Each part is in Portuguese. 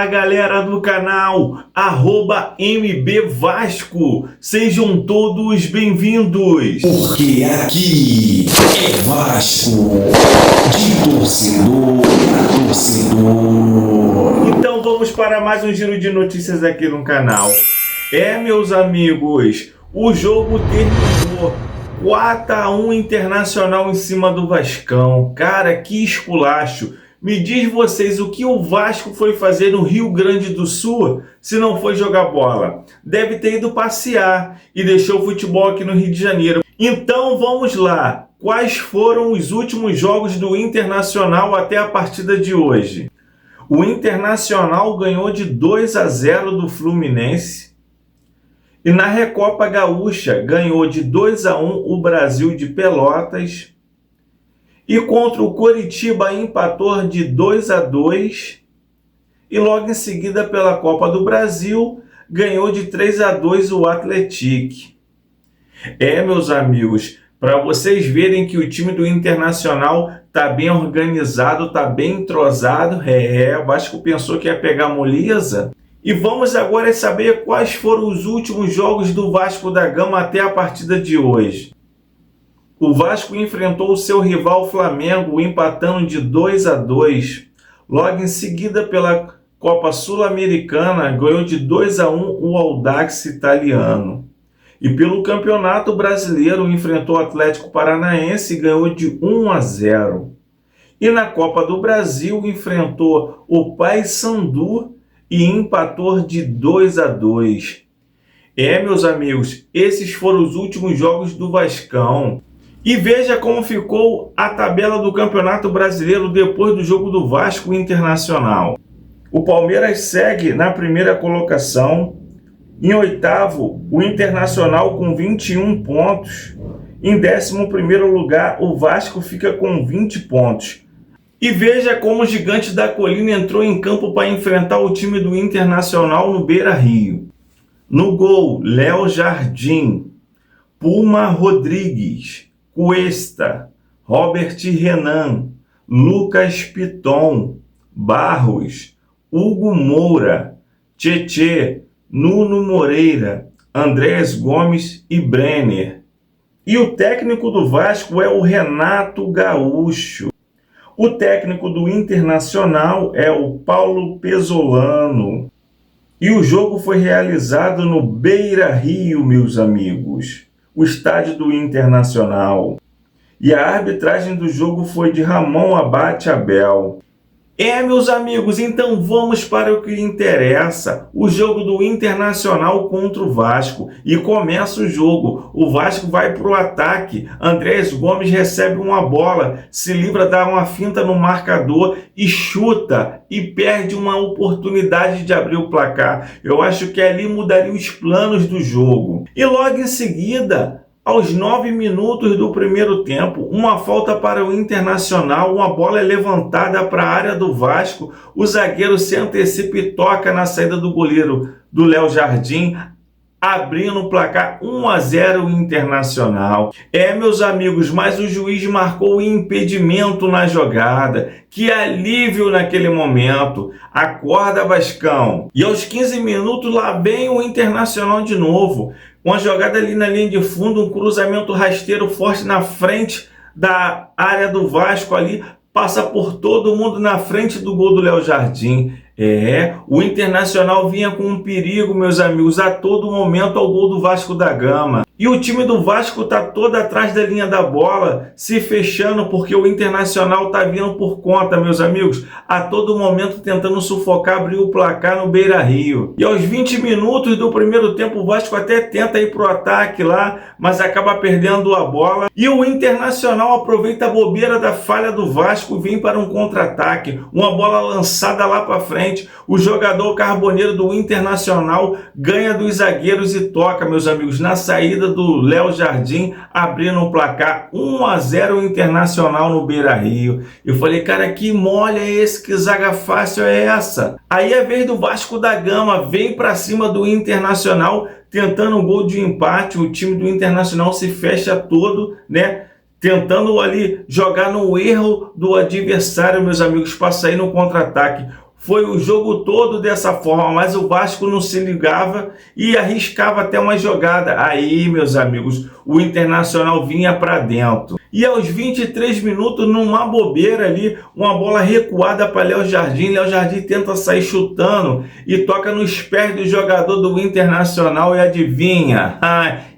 galera do canal @MB Vasco, sejam todos bem-vindos. Porque aqui é Vasco, de torcedor a torcedor. Então vamos para mais um giro de notícias aqui no canal. Meus amigos, o jogo terminou 4-1 Internacional em cima do Vascão. Cara, que esculacho. Me diz vocês o que o Vasco foi fazer no Rio Grande do Sul se não foi jogar bola. Deve ter ido passear e deixou o futebol aqui no Rio de Janeiro. Então vamos lá. Quais foram os últimos jogos do Internacional até a partida de hoje? O Internacional ganhou de 2-0 do Fluminense. E na Recopa Gaúcha ganhou de 2-1 o Brasil de Pelotas. E contra o Coritiba empatou de 2-2. E logo em seguida pela Copa do Brasil ganhou de 3-2 o Atlético. Meus amigos, para vocês verem que o time do Internacional está bem organizado, está bem entrosado. O Vasco pensou que ia pegar moleza. E vamos agora saber quais foram os últimos jogos do Vasco da Gama até a partida de hoje. O Vasco enfrentou o seu rival Flamengo empatando de 2-2. Logo em seguida, pela Copa Sul-Americana, ganhou de 2-1 o Audax italiano. E pelo Campeonato Brasileiro, enfrentou o Atlético Paranaense e ganhou de 1-0. E na Copa do Brasil, enfrentou o Paysandu e empatou de 2-2. Meus amigos, esses foram os últimos jogos do Vascão. E veja como ficou a tabela do Campeonato Brasileiro depois do jogo do Vasco Internacional. O Palmeiras segue na primeira colocação. Em oitavo, o Internacional com 21 pontos. Em 11º lugar, o Vasco fica com 20 pontos. E veja como o Gigante da Colina entrou em campo para enfrentar o time do Internacional no Beira-Rio. No gol, Léo Jardim, Puma Rodrigues, Cuesta, Robert Renan, Lucas Piton, Barros, Hugo Moura, Tietê, Nuno Moreira, Andrés Gomes e Brenner. E o técnico do Vasco é o Renato Gaúcho. O técnico do Internacional é o Paulo Pesolano. E o jogo foi realizado no Beira-Rio, meus amigos, o estádio do Internacional. E a arbitragem do jogo foi de Ramon Abate Abel. Meus amigos, então vamos para o que interessa, o jogo do Internacional contra o Vasco. E começa o jogo, o Vasco vai para o ataque, Andrés Gomes recebe uma bola, se livra, dá uma finta no marcador e chuta e perde uma oportunidade de abrir o placar. Eu acho que ali mudaria os planos do jogo. E logo em seguida, aos 9 minutos do primeiro tempo, uma falta para o Internacional, uma bola é levantada para a área do Vasco, o zagueiro se antecipa e toca na saída do goleiro do Léo Jardim, abrindo o placar 1-0 Internacional. Meus amigos, mas o juiz marcou impedimento na jogada. Que alívio naquele momento. Acorda, Vascão. E aos 15 minutos lá vem o Internacional de novo. Uma jogada ali na linha de fundo, um cruzamento rasteiro forte na frente da área do Vasco ali, passa por todo mundo na frente do gol do Léo Jardim. O Internacional vinha com um perigo, meus amigos, a todo momento ao gol do Vasco da Gama. E o time do Vasco está todo atrás da linha da bola, se fechando, porque o Internacional está vindo por conta, meus amigos, a todo momento tentando sufocar, abrir o placar no Beira-Rio. E aos 20 minutos do primeiro tempo, o Vasco até tenta ir para o ataque lá, mas acaba perdendo a bola. E o Internacional aproveita a bobeira da falha do Vasco e vem para um contra-ataque. Uma bola lançada lá para frente, o jogador carboneiro do Internacional ganha dos zagueiros e toca, meus amigos, na saída do Léo Jardim, abrindo o placar 1-0 Internacional no Beira-Rio. Eu falei, cara, que mole é esse? Que zaga fácil é essa? Aí é a vez do Vasco da Gama, vem para cima do Internacional, tentando um gol de empate. O time do Internacional se fecha todo, né? Tentando ali jogar no erro do adversário, meus amigos, para sair no contra-ataque. Foi o jogo todo dessa forma, mas o Vasco não se ligava e arriscava até uma jogada. Aí, meus amigos, o Internacional vinha para dentro. E aos 23 minutos, numa bobeira ali, uma bola recuada para Léo Jardim. Léo Jardim tenta sair chutando e toca nos pés do jogador do Internacional e adivinha?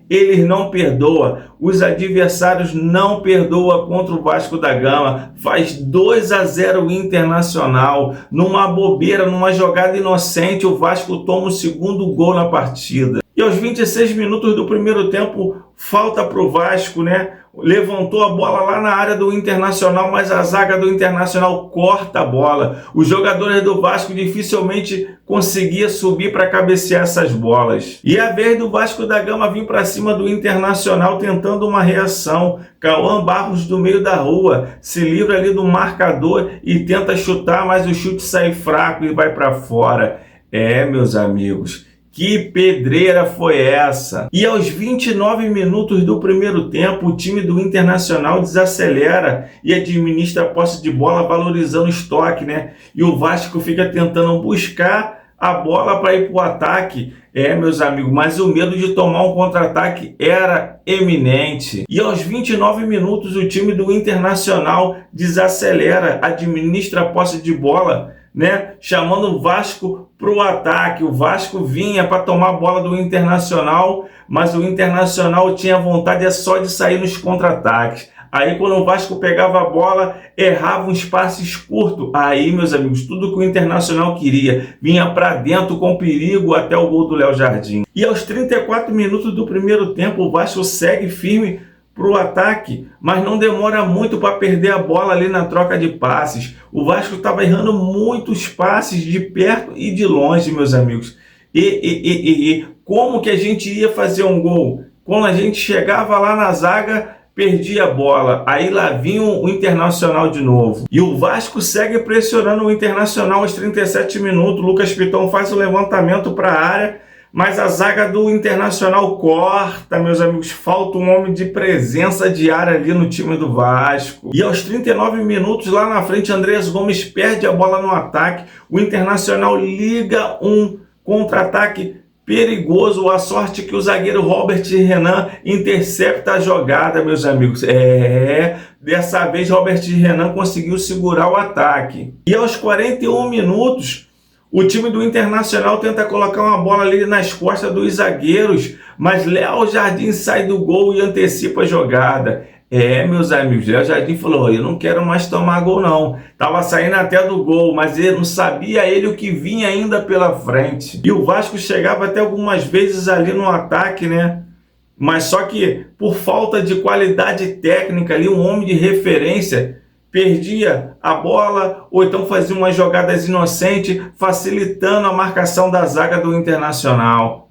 Eles não perdoam, os adversários não perdoam contra o Vasco da Gama, faz 2-0 o Internacional, numa bobeira, numa jogada inocente, o Vasco toma o segundo gol na partida. E aos 26 minutos do primeiro tempo, falta para o Vasco, né? Levantou a bola lá na área do Internacional, mas a zaga do Internacional corta a bola. Os jogadores do Vasco dificilmente conseguiam subir para cabecear essas bolas. E a vez do Vasco da Gama vir para cima do Internacional tentando uma reação. Cauã Barros do meio da rua se livra ali do marcador e tenta chutar, mas o chute sai fraco e vai para fora. Meus amigos, que pedreira foi essa? E aos 29 minutos do primeiro tempo, o time do Internacional desacelera e administra a posse de bola, valorizando o estoque, né? E o Vasco fica tentando buscar a bola para ir para o ataque. Meus amigos, mas o medo de tomar um contra-ataque era eminente. E aos 29 minutos, o time do Internacional desacelera, administra a posse de bola, né? Chamando o Vasco para o ataque. O Vasco vinha para tomar a bola do Internacional, mas o Internacional tinha vontade só de sair nos contra-ataques. Aí quando o Vasco pegava a bola, errava uns passes curtos. Aí, meus amigos, tudo que o Internacional queria, vinha para dentro com perigo até o gol do Léo Jardim. E aos 34 minutos do primeiro tempo, o Vasco segue firme para o ataque, mas não demora muito para perder a bola ali na troca de passes. O Vasco estava errando muitos passes de perto e de longe, meus amigos. E como que a gente ia fazer um gol? Quando a gente chegava lá na zaga, perdia a bola. Aí lá vinha o Internacional de novo. E o Vasco segue pressionando o Internacional aos 37 minutos. Lucas Piton faz o levantamento para a área, mas a zaga do Internacional corta, meus amigos. Falta um homem de presença de área ali no time do Vasco. E aos 39 minutos, lá na frente, Andreas Gomes perde a bola no ataque. O Internacional liga um contra-ataque perigoso. A sorte que o zagueiro Robert Renan intercepta a jogada, meus amigos. Dessa vez Robert Renan conseguiu segurar o ataque. E aos 41 minutos, o time do Internacional tenta colocar uma bola ali nas costas dos zagueiros, mas Léo Jardim sai do gol e antecipa a jogada. Meus amigos, Léo Jardim falou, eu não quero mais tomar gol não. Tava saindo até do gol, mas ele não sabia o que vinha ainda pela frente. E o Vasco chegava até algumas vezes ali no ataque, né? Mas só que por falta de qualidade técnica ali, um homem de referência perdia a bola ou então fazia umas jogadas inocentes, facilitando a marcação da zaga do Internacional.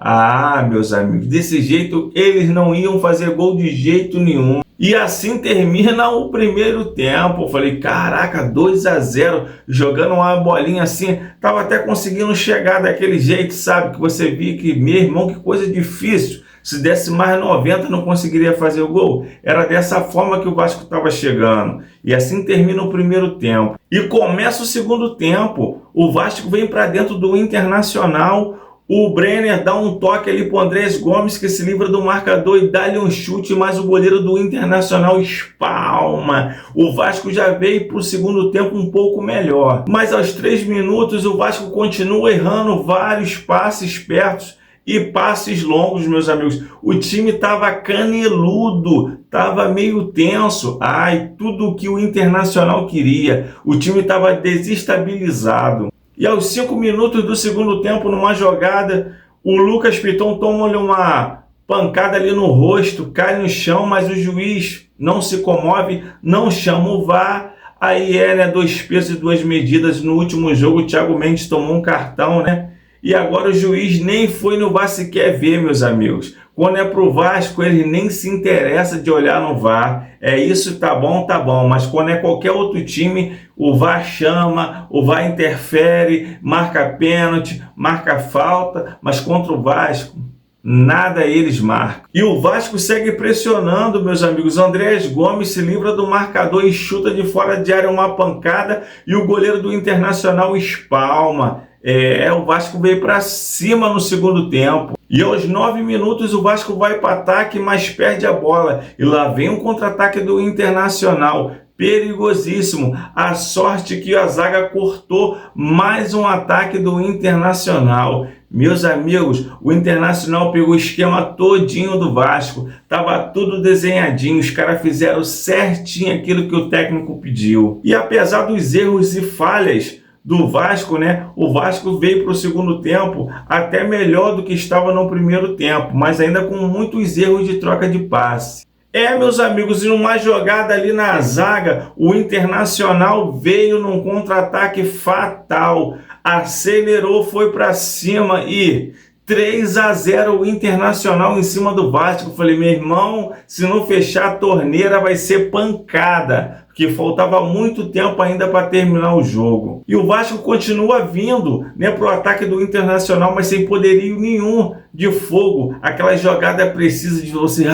Meus amigos, desse jeito eles não iam fazer gol de jeito nenhum. E assim termina o primeiro tempo. Eu falei, caraca, 2-0, jogando uma bolinha assim, tava até conseguindo chegar daquele jeito, sabe? Que você via que, meu irmão, que coisa difícil. Se desse mais 90, não conseguiria fazer o gol. Era dessa forma que o Vasco estava chegando. E assim termina o primeiro tempo. E começa o segundo tempo. O Vasco vem para dentro do Internacional. O Brenner dá um toque ali para o Andreas Gomes, que se livra do marcador e dá-lhe um chute, mas o goleiro do Internacional espalma. O Vasco já veio para o segundo tempo um pouco melhor. Mas aos 3 minutos o Vasco continua errando vários passes perto e passes longos, meus amigos. O time estava caneludo, estava meio tenso. Tudo o que o Internacional queria. O time estava desestabilizado. E aos 5 minutos do segundo tempo, numa jogada, o Lucas Piton toma-lhe uma pancada ali no rosto, cai no chão, mas o juiz não se comove, não chama o VAR. Aí 2 pesos e 2 medidas. No último jogo, o Thiago Mendes tomou um cartão, né? E agora o juiz nem foi no VAR sequer ver, meus amigos. Quando é pro Vasco, ele nem se interessa de olhar no VAR. Isso, tá bom. Mas quando é qualquer outro time, o VAR chama, o VAR interfere, marca pênalti, marca falta. Mas contra o Vasco, nada eles marcam. E o Vasco segue pressionando, meus amigos. Andrés Gomes se livra do marcador e chuta de fora de área uma pancada e o goleiro do Internacional espalma. O Vasco veio para cima no segundo tempo. E aos 9 minutos o Vasco vai para ataque, mas perde a bola. E lá vem um contra-ataque do Internacional. Perigosíssimo. A sorte que a zaga cortou mais um ataque do Internacional. Meus amigos, o Internacional pegou o esquema todinho do Vasco. Tava tudo desenhadinho. Os caras fizeram certinho aquilo que o técnico pediu. E apesar dos erros e falhas do Vasco, né? O Vasco veio para o segundo tempo até melhor do que estava no primeiro tempo, mas ainda com muitos erros de troca de passe. Meus amigos, em uma jogada ali na zaga, o Internacional veio num contra-ataque fatal, acelerou, foi para cima e 3-0 o Internacional em cima do Vasco. Eu falei, meu irmão, se não fechar a torneira vai ser pancada, porque faltava muito tempo ainda para terminar o jogo. E o Vasco continua vindo, né, para o ataque do Internacional, mas sem poderio nenhum de fogo. Aquela jogada precisa de você,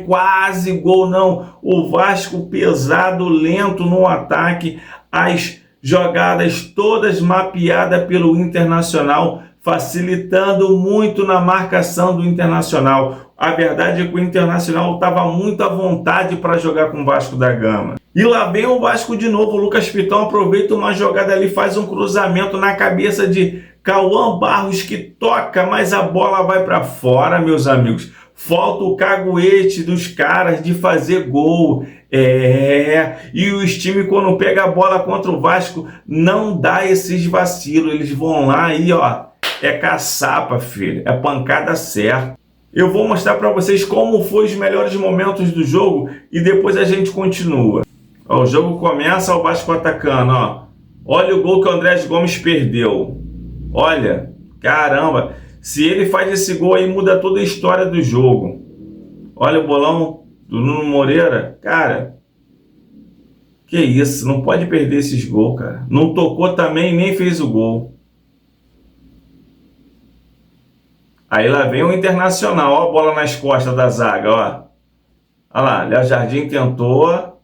quase gol, não. O Vasco pesado, lento no ataque, as jogadas todas mapeadas pelo Internacional, facilitando muito na marcação do Internacional. A verdade é que o Internacional estava muito à vontade para jogar com o Vasco da Gama. E lá vem o Vasco de novo. O Lucas Piton aproveita uma jogada ali, faz um cruzamento na cabeça de Cauã Barros, que toca, mas a bola vai para fora, meus amigos. Falta o caguete dos caras de fazer gol. E os times, quando pega a bola contra o Vasco, não dá esses vacilos. Eles vão lá e, caçapa, filho. É pancada certa. Eu vou mostrar para vocês como foi os melhores momentos do jogo e depois a gente continua. O jogo começa, o Vasco atacando, Olha o gol que o Andrés Gomes perdeu. Olha, caramba. Se ele faz esse gol aí, muda toda a história do jogo. Olha o bolão do Nuno Moreira. Cara, que isso, não pode perder esses gols, cara. Não tocou também, nem fez o gol. Aí lá vem o Internacional, ó a bola nas costas da zaga, ó. Olha lá, Léo Jardim tentou,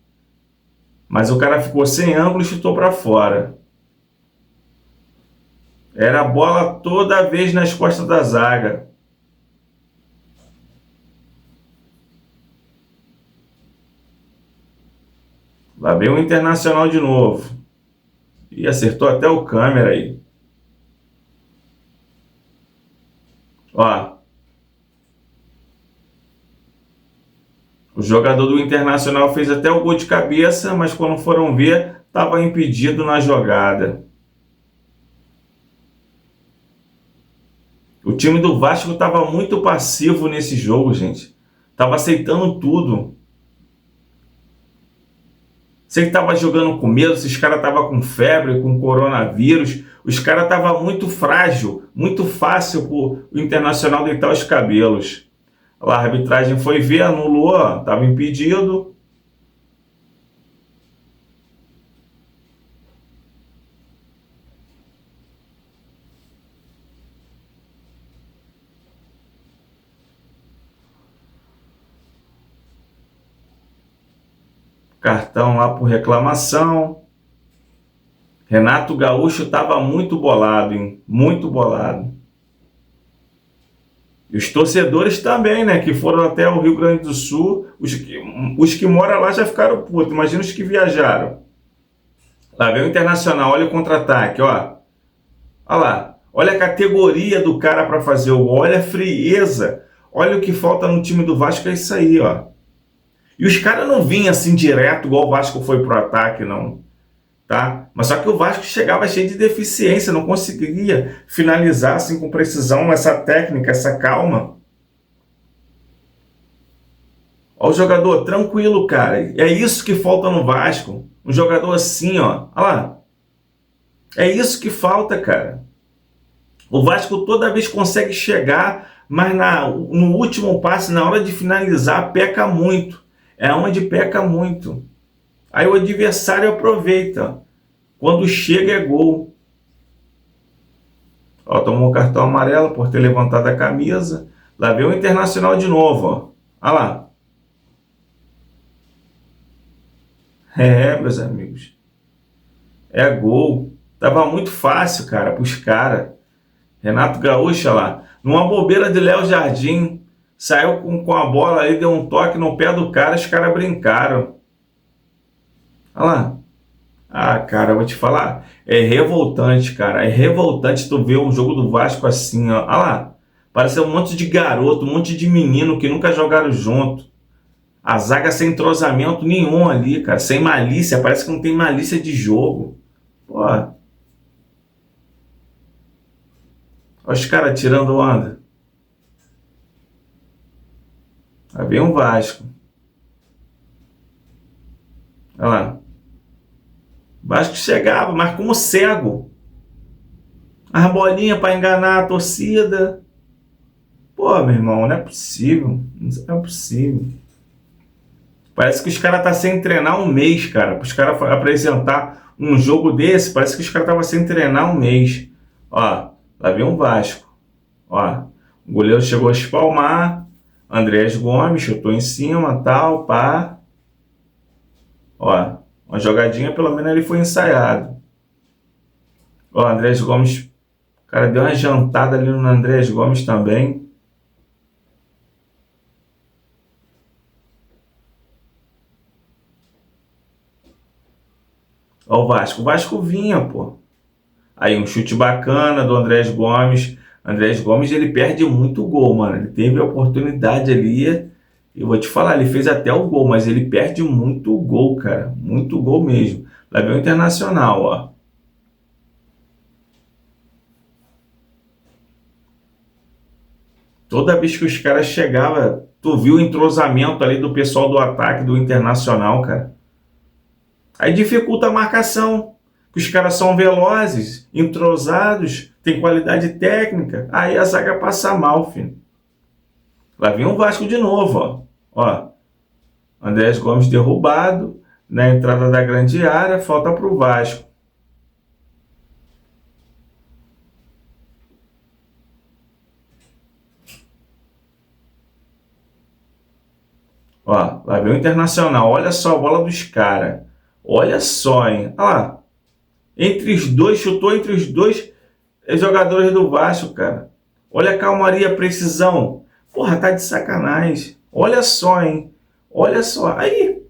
mas o cara ficou sem ângulo e chutou para fora. Era a bola toda vez nas costas da zaga. Lá vem o Internacional de novo. E acertou até o câmera aí. Ó. O jogador do Internacional fez até o gol de cabeça, mas quando foram ver, estava impedido na jogada. O time do Vasco estava muito passivo nesse jogo, gente. Estava aceitando tudo. Você que estava jogando com medo, se os caras estavam com febre, com coronavírus, os caras estavam muito frágil, muito fácil para o Internacional deitar os cabelos. Lá, a arbitragem foi ver, anulou, estava impedido. Cartão lá por reclamação. Renato Gaúcho estava muito bolado, hein? Muito bolado. E os torcedores também, né? Que foram até o Rio Grande do Sul. Os que moram lá já ficaram putos. Imagina os que viajaram. Lá vem o Internacional. Olha o contra-ataque, ó. Olha lá. Olha a categoria do cara para fazer o gol. Olha a frieza. Olha o que falta no time do Vasco. É isso aí, ó. E os caras não vinham assim direto, igual o Vasco foi pro ataque, não. Tá? Mas só que o Vasco chegava cheio de deficiência, não conseguia finalizar assim com precisão, essa técnica, essa calma. Ó o jogador tranquilo, cara. É isso que falta no Vasco. Um jogador assim, ó. Olha lá. É isso que falta, cara. O Vasco toda vez consegue chegar, mas no último passe, na hora de finalizar, peca muito. É onde peca muito. Aí o adversário aproveita. Quando chega é gol. Ó, tomou um cartão amarelo por ter levantado a camisa. Lá vem o Internacional de novo, ó. Olha lá. É, meus amigos. É gol. Tava muito fácil, cara, pros caras. Renato Gaúcho, olha lá. Numa bobeira de Léo Jardim. Saiu com a bola aí, deu um toque no pé do cara, os caras brincaram. Olha lá. Ah, cara, eu vou te falar. É revoltante, cara. É revoltante tu ver um jogo do Vasco assim, ó. Olha lá. Parece um monte de garoto, um monte de menino que nunca jogaram junto. A zaga sem entrosamento nenhum ali, cara. Sem malícia. Parece que não tem malícia de jogo. Pô. Olha os caras tirando onda. Aí vem um Vasco. Olha lá. O Vasco chegava, mas como cego. As bolinhas para enganar a torcida. Pô, meu irmão, não é possível. Não é possível. Parece que os caras estão sem treinar um mês, cara. Para os caras apresentar um jogo desse, parece que os caras estavam sem treinar um mês. Ó, lá vem um Vasco. Ó, o goleiro chegou a espalmar. Andrés Gomes chutou em cima, tal, pá. Ó, uma jogadinha, pelo menos ele foi ensaiado. Ó, Andrés Gomes, o cara deu uma jantada ali no Andrés Gomes também. Ó, o Vasco vinha, pô. Aí um chute bacana do Andrés Gomes. Andrés Gomes, ele perde muito gol, mano. Ele teve a oportunidade ali. Eu vou te falar, ele fez até o gol, mas ele perde muito gol, cara. Muito gol mesmo. Lá vem o Internacional, ó. Toda vez que os caras chegavam, tu viu o entrosamento ali do pessoal do ataque do Internacional, cara. Aí dificulta a marcação. Os caras são velozes, entrosados, tem qualidade técnica. Aí a zaga passa mal, filho. Lá vem o Vasco de novo, ó. Ó, Andrés Gomes derrubado, na entrada da grande área, falta pro Vasco. Ó, lá vem o Internacional, olha só a bola dos caras. Olha só, hein. Olha lá. Entre os dois, chutou entre os dois jogadores do Vasco, cara. Olha a calmaria, a precisão. Porra, tá de sacanagem. Olha só, hein. Olha só. Aí,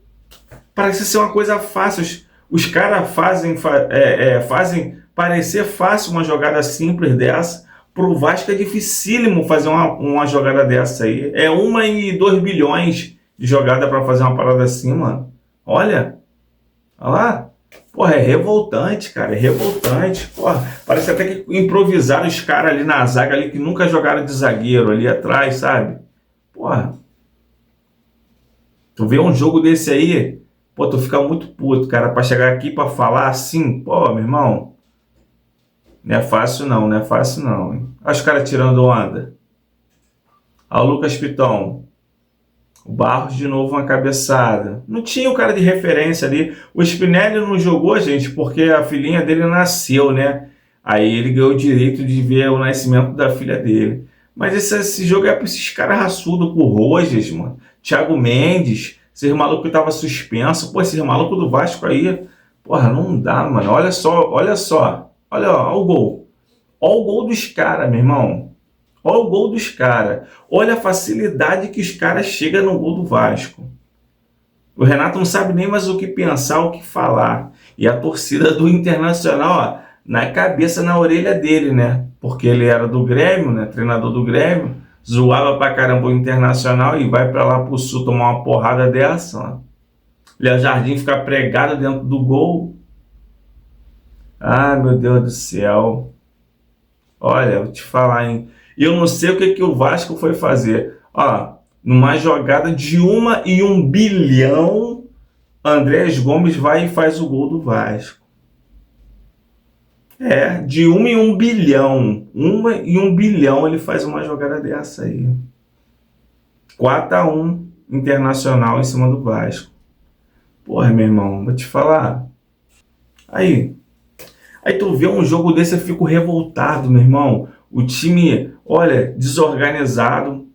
parece ser uma coisa fácil. Os caras fazem parecer fácil uma jogada simples dessa. Pro Vasco é dificílimo fazer uma jogada dessa aí. É 1 em 2 bilhões de jogada para fazer uma parada assim, mano. Olha. Olha lá. Porra, é revoltante, cara. É revoltante. Porra, parece até que improvisaram os caras ali na zaga ali que nunca jogaram de zagueiro ali atrás, sabe? Porra. Tu vê um jogo desse aí, pô, tu fica muito puto, cara, pra chegar aqui pra falar assim, pô, meu irmão. Não é fácil não, não é fácil não, hein? Olha os caras tirando onda. Olha o Lucas Piton. O Barros de novo uma cabeçada. Não tinha o cara de referência ali. O Spinelli não jogou, gente, porque a filhinha dele nasceu, né? Aí ele ganhou o direito de ver o nascimento da filha dele. Mas esse jogo é pra esses caras raçudos, por Rojas, mano. Thiago Mendes, esses malucos que estavam suspensos. Pô, esses malucos do Vasco aí. Porra, não dá, mano. Olha só, olha só. Olha, ó, o gol. Olha o gol dos caras, meu irmão. Olha o gol dos caras. Olha a facilidade que os caras chegam no gol do Vasco. O Renato não sabe nem mais o que pensar, o que falar. E a torcida do Internacional, ó, na cabeça, na orelha dele, né? Porque ele era do Grêmio, né? Treinador do Grêmio. Zoava pra caramba o Internacional e vai pra lá pro Sul tomar uma porrada dessa, ó. Léo Jardim fica pregado dentro do gol. Ah, meu Deus do céu. Olha, vou te falar, hein? E eu não sei o que o Vasco foi fazer. Ó, numa jogada de 1 em 1 bilhão, Andrés Gomes vai e faz o gol do Vasco. É, de 1 em 1 bilhão. 1 em 1 bilhão ele faz uma jogada dessa aí. 4-1 Internacional em cima do Vasco. Porra, meu irmão, vou te falar. Aí tu vê um jogo desse, eu fico revoltado, meu irmão. O time, olha, desorganizado.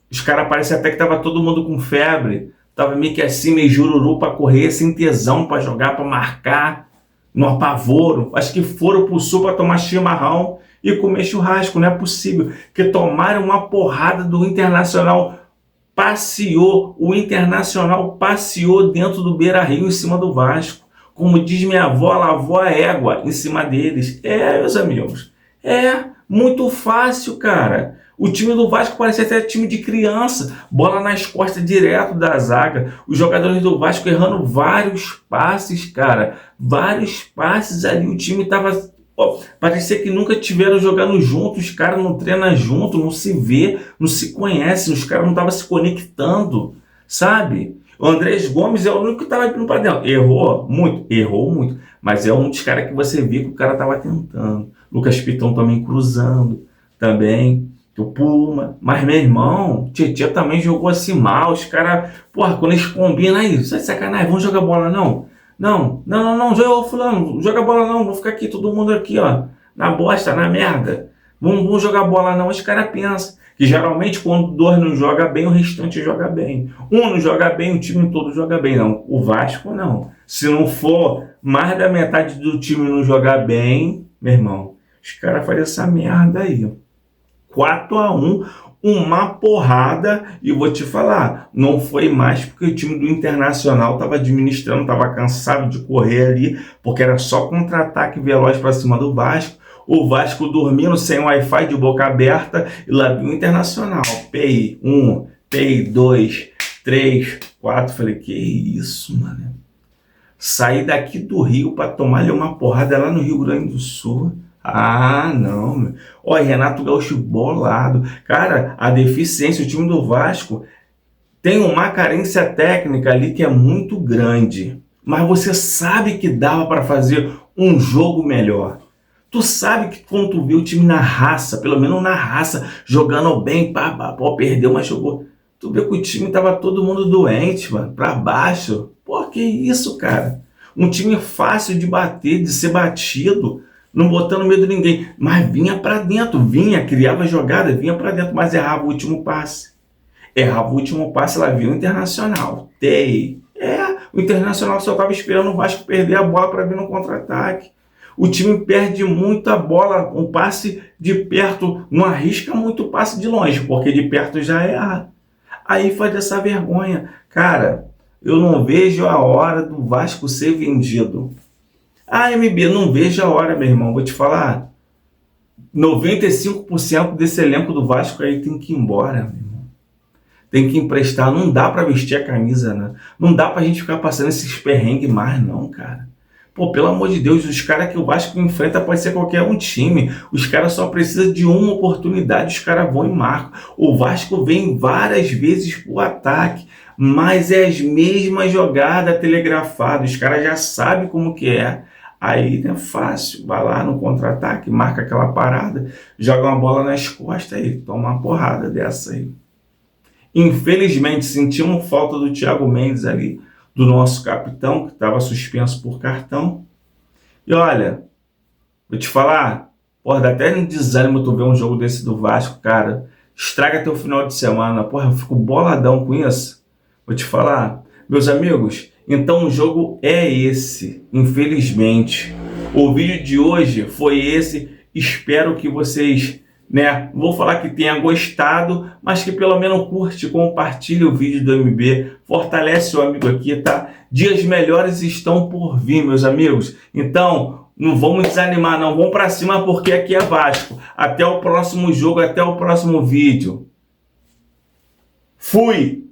Os caras parecem até que tava todo mundo com febre. Tava meio que assim, meio jururu pra correr, sem tesão pra jogar, pra marcar, no apavoro. Acho que foram pro sul pra tomar chimarrão e comer churrasco. Não é possível. Que tomaram uma porrada do Internacional. O Internacional passeou dentro do Beira-Rio em cima do Vasco. Como diz minha avó, lavou a égua em cima deles. Meus amigos. Muito fácil, cara. O time do Vasco parece até time de criança. Bola nas costas direto da zaga. Os jogadores do Vasco errando vários passes, cara. Vários passes ali. O time tava... parecia que nunca tiveram jogando juntos. Os caras não treinam junto, não se vê, não se conhecem. Os caras não estavam se conectando, sabe? O Andrés Gomes é o único que estava indo para dentro. Errou muito. Mas é um dos caras que você vê que o cara estava tentando. Lucas Piton também cruzando. Também. O Puma. Mas, meu irmão, Tietchan também jogou assim mal. Os caras, quando eles combinam aí, isso é sacanagem, vamos jogar bola não? Não, joga fulano, joga bola não, vou ficar aqui, todo mundo aqui, ó, na bosta, na merda. Vamos jogar bola não, os caras pensam. Que geralmente quando dois não joga bem, o restante joga bem. Um não joga bem, o time todo joga bem. Não, o Vasco não. Se não for mais da metade do time não jogar bem, meu irmão, os caras fazem essa merda aí. 4-1, uma porrada, e vou te falar, não foi mais porque o time do Internacional estava administrando, estava cansado de correr ali, porque era só contra-ataque veloz para cima do Vasco. O Vasco dormindo sem Wi-Fi de boca aberta, e lá viu o Internacional. PI 1, PI 2, 3, 4. Falei, que isso, mano? Saí daqui do Rio para tomar ali uma porrada lá no Rio Grande do Sul. Não, meu. Olha, Renato Gaúcho bolado. Cara, a deficiência, o time do Vasco tem uma carência técnica ali que é muito grande. Mas você sabe que dava para fazer um jogo melhor. Tu sabe que quando tu vê o time na raça, pelo menos na raça, jogando bem, perdeu, mas jogou. Tu vê que o time tava todo mundo doente, mano, pra baixo. Que isso, cara? Um time fácil de bater, de ser batido, não botando medo de ninguém. Mas vinha pra dentro, criava jogada, vinha pra dentro, mas errava o último passe. Lá viu o Internacional. O Internacional só tava esperando o Vasco perder a bola para vir no contra-ataque. O time perde muita bola, um passe de perto, não arrisca muito passe de longe, porque de perto já erra. Aí faz essa vergonha. Cara, eu não vejo a hora do Vasco ser vendido. MB, não vejo a hora, meu irmão. Vou te falar, 95% desse elenco do Vasco aí tem que ir embora, meu irmão. Tem que emprestar, não dá para vestir a camisa, né? Não dá pra gente ficar passando esses perrengues mais, não, cara. Pelo amor de Deus, os caras que o Vasco enfrenta pode ser qualquer um time. Os caras só precisam de uma oportunidade, os caras vão e marcam. O Vasco vem várias vezes pro ataque, mas é as mesmas jogadas telegrafadas. Os caras já sabem como que é. Aí é fácil, vai lá no contra-ataque, marca aquela parada, joga uma bola nas costas aí, toma uma porrada dessa aí. Infelizmente, sentimos falta do Thiago Mendes ali, do nosso capitão, que estava suspenso por cartão. E olha, vou te falar, dá até um desânimo tu ver um jogo desse do Vasco, cara. Estraga teu final de semana, eu fico boladão com isso. Vou te falar, meus amigos, então o jogo é esse, infelizmente. O vídeo de hoje foi esse, espero que vocês, não vou falar que tenha gostado, mas que pelo menos curte, compartilhe o vídeo do MB, fortalece o amigo aqui, tá? Dias melhores estão por vir, meus amigos. Então, não vamos desanimar não, vamos pra cima porque aqui é Vasco. Até o próximo jogo, até o próximo vídeo. Fui!